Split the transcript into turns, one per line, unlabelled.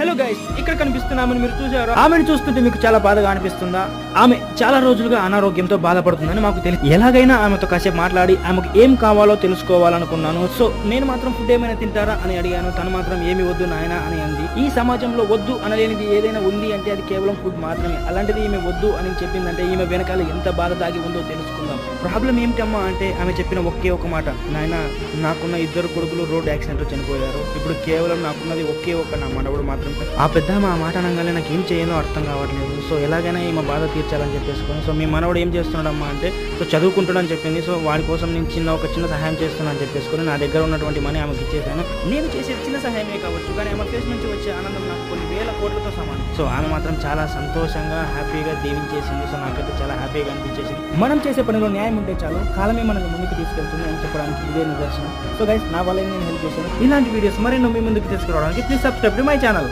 Hello guys, ఇక్కడ కనిపిస్తున్నామని మీరు చూసారా? ఆమెను చూస్తుంటే మీకు చాలా బాధగా అనిపిస్తుందా? ఆమె చాలా రోజులుగా అనారోగ్యంతో బాధపడుతుందని మాకు తెలియదు. ఎలాగైనా ఆమెతో కాసేపు మాట్లాడి ఆమెకు ఏం కావాలో తెలుసుకోవాలనుకున్నాను. సో నేను మాత్రం ఫుడ్ ఏమైనా తింటారా అని అడిగాను. తను మాత్రం ఏమి వద్దు నాయనా అని అంది. ఈ సమాజంలో వద్దు అనలేనిది ఏదైనా ఉంది అంటే అది కేవలం ఫుడ్ మాత్రమే. అలాంటిది ఈమె వద్దు అని చెప్పిందంటే ఈమె వెనకాల ఎంత బాధ దాగి ఉందో తెలుసుకుందాం. ప్రాబ్లం ఏమిటమ్మా అంటే ఆమె చెప్పిన ఒకే ఒక మాట, నాయనా నాకున్న 2 కొడుకులు రోడ్ యాక్సిడెంట్ లో చనిపోయారు. ఇప్పుడు కేవలం నాకున్నది ఒకే ఒక నా మనవడు మాత్రం. ఆ పెద్ద ఆ మాట అనగానే నాకు ఏం చేయాలో అర్థం కావట్లేదు. సో ఎలాగైనా ఈమె బాధ తీర్చాలని చెప్పేసుకొని, సో మీ మనవడు ఏం చేస్తున్నాడమ్మా అంటే సో చదువుకుంటాడని చెప్పింది. సో వాడి కోసం నేను ఒక చిన్న సహాయం చేస్తున్నాను చెప్పేసుకొని నా దగ్గర ఉన్నటువంటి మనీ ఆమెకి ఇచ్చేసాను. నేను చేసే చిన్న సహాయమే కావచ్చు, కానీ ఆమె ఫేస్ నుంచి వచ్చే ఆనందం నాకు కొన్ని వేల కోట్లతో సమానం. సో ఆమె మాత్రం చాలా సంతోషంగా హ్యాపీగా దీవించేసింది. సో నాకైతే చాలా హ్యాపీగా అనిపించేసింది. మనం చేసే పనిలో న్యాయం ఉంటే చాలు, కాలమే మనకు ముందుకు తీసుకెళ్తుంది అని చెప్పడానికి ఇదే నిదర్శనం. సో గైస్, నా వల్ల నేను హెల్ప్ చేశాను. ఇలాంటి వీడియోస్ మరెన్నో మీ ముందుకు తీసుకురావడానికి please subscribe to my channel.